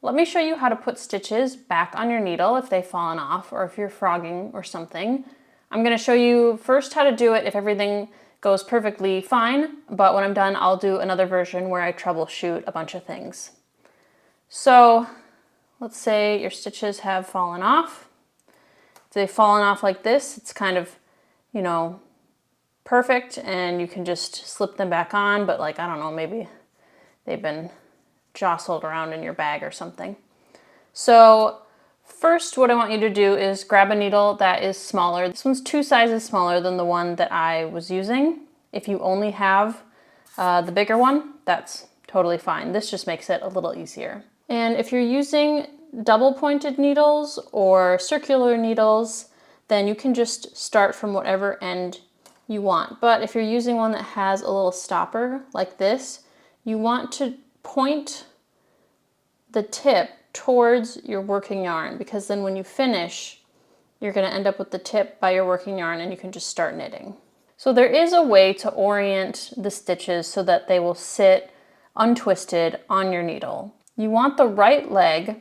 Let me show you how to put stitches back on your needle if they've fallen off or if you're frogging or something. I'm going to show you first how to do it if everything goes perfectly fine, but when I'm done, I'll do another version where I troubleshoot a bunch of things. So let's say your stitches have fallen off. If they've fallen off like this, it's kind of, perfect, and you can just slip them back on, but like, I don't know, maybe they've been jostled around in your bag or something. So first, what I want you to do is grab a needle that is smaller. This one's 2 sizes smaller than the one that I was using. If you only have the bigger one, that's totally fine. This just makes it a little easier. And if you're using double pointed needles or circular needles, then you can just start from whatever end you want. But if you're using one that has a little stopper like this, you want to point the tip towards your working yarn, because then when you finish, you're going to end up with the tip by your working yarn and you can just start knitting. So there is a way to orient the stitches so that they will sit untwisted on your needle. You want the right leg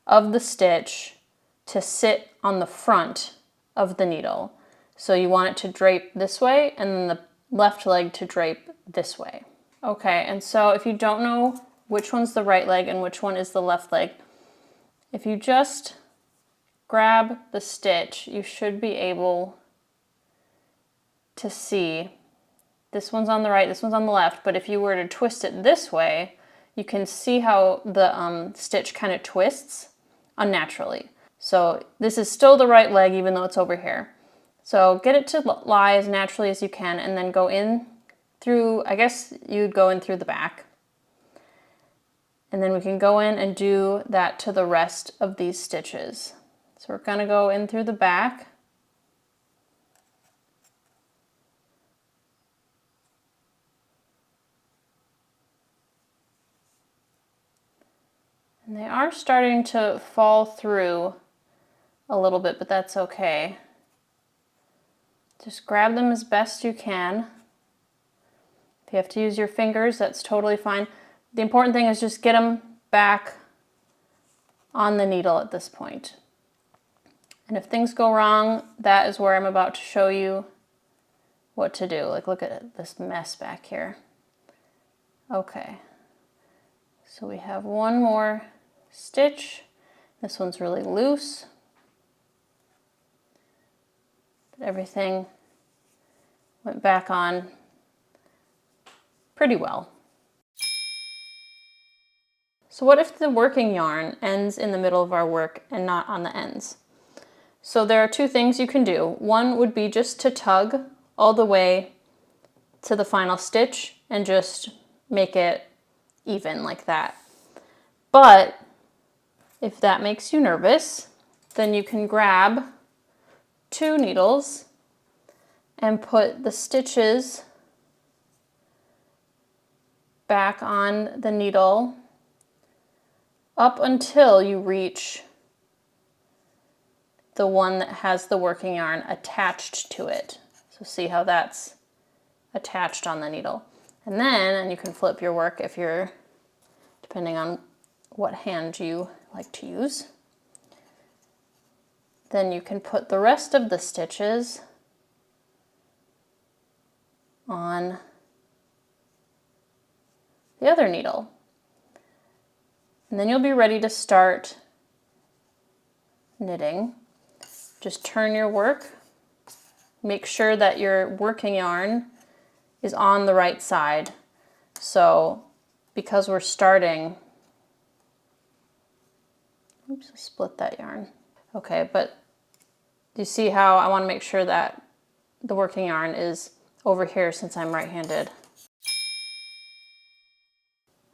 of the stitch to sit on the front of the needle. So you want it to drape this way and then the left leg to drape this way. Okay, and so if you don't know which one's the right leg and which one is the left leg, if you just grab the stitch, you should be able to see this one's on the right, this one's on the left, but if you were to twist it this way, you can see how the stitch kind of twists unnaturally. So this is still the right leg even though it's over here. So get it to lie as naturally as you can and then go in through, I guess you'd go in through the back. And then we can go in and do that to the rest of these stitches. So we're going to go in through the back. And they are starting to fall through a little bit, but that's okay. Just grab them as best you can. If you have to use your fingers, that's totally fine. The important thing is just get them back on the needle at this point. And if things go wrong, that is where I'm about to show you what to do. Like, look at this mess back here. Okay. So we have one more stitch. This one's really loose. But everything went back on pretty well. So what if the working yarn ends in the middle of our work and not on the ends? So there are 2 things you can do. One would be just to tug all the way to the final stitch and just make it even like that. But if that makes you nervous, then you can grab 2 needles and put the stitches back on the needle up until you reach the one that has the working yarn attached to it. So see how that's attached on the needle. And you can flip your work if you're, depending on what hand you like to use. Then you can put the rest of the stitches on the other needle. And then you'll be ready to start knitting. Just turn your work. Make sure that your working yarn is on the right side. So because we're starting, oops, I split that yarn. Okay, but you see how I want to make sure that the working yarn is over here since I'm right-handed.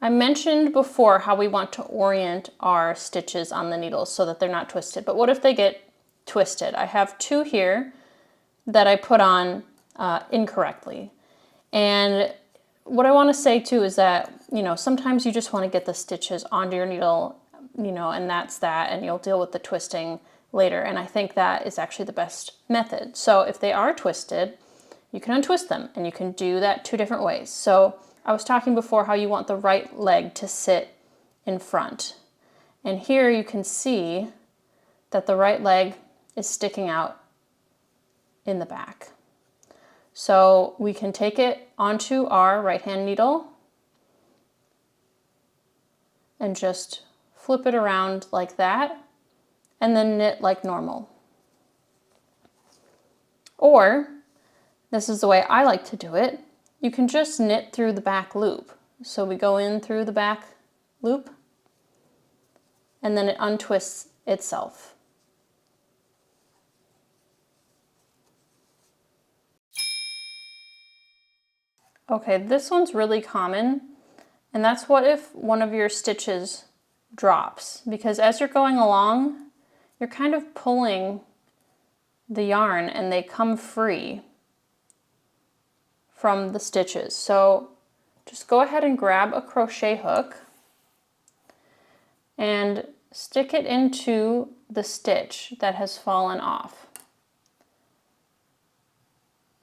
I mentioned before how we want to orient our stitches on the needles so that they're not twisted, but what if they get twisted? I have 2 here that I put on incorrectly. And what I want to say too is that, sometimes you just want to get the stitches onto your needle, and that's that, and you'll deal with the twisting later. And I think that is actually the best method. So if they are twisted, you can untwist them, and you can do that 2 different ways. So I was talking before how you want the right leg to sit in front. And here you can see that the right leg is sticking out in the back. So we can take it onto our right hand needle and just flip it around like that, and then knit like normal. Or, this is the way I like to do it, you can just knit through the back loop. So we go in through the back loop, and then it untwists itself. Okay, this one's really common, and that's what if one of your stitches drops, because as you're going along, you're kind of pulling the yarn and they come free from the stitches. So just go ahead and grab a crochet hook and stick it into the stitch that has fallen off.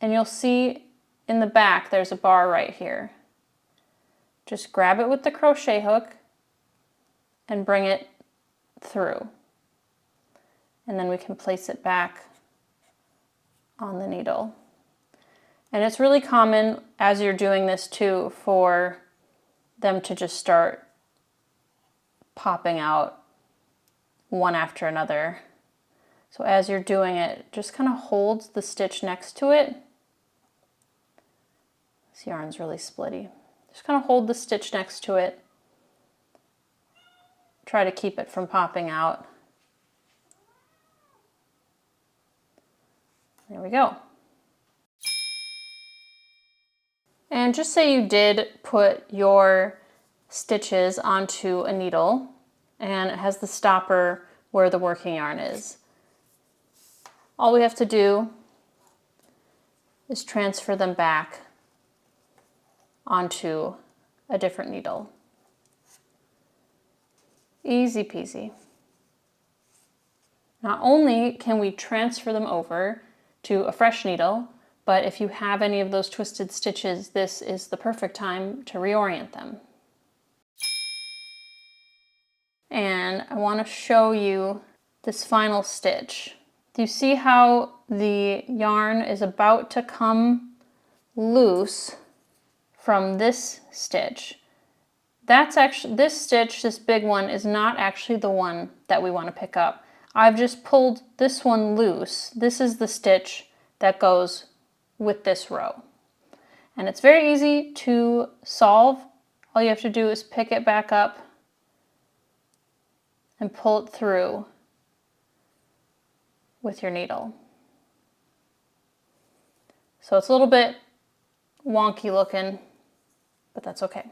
And you'll see in the back there's a bar right here. Just grab it with the crochet hook and bring it through. And then we can place it back on the needle. And it's really common as you're doing this too for them to just start popping out one after another. So as you're doing it, just kind of hold the stitch next to it. This yarn's really splitty. Just kind of hold the stitch next to it. Try to keep it from popping out. There we go. And just say you did put your stitches onto a needle and it has the stopper where the working yarn is. All we have to do is transfer them back onto a different needle. Easy peasy. Not only can we transfer them over to a fresh needle, but if you have any of those twisted stitches, this is the perfect time to reorient them. And I want to show you this final stitch. Do you see how the yarn is about to come loose from this stitch? That's actually, this stitch, this big one, is not actually the one that we want to pick up. I've just pulled this one loose. This is the stitch that goes with this row. And it's very easy to solve. All you have to do is pick it back up and pull it through with your needle. So it's a little bit wonky looking, but that's okay.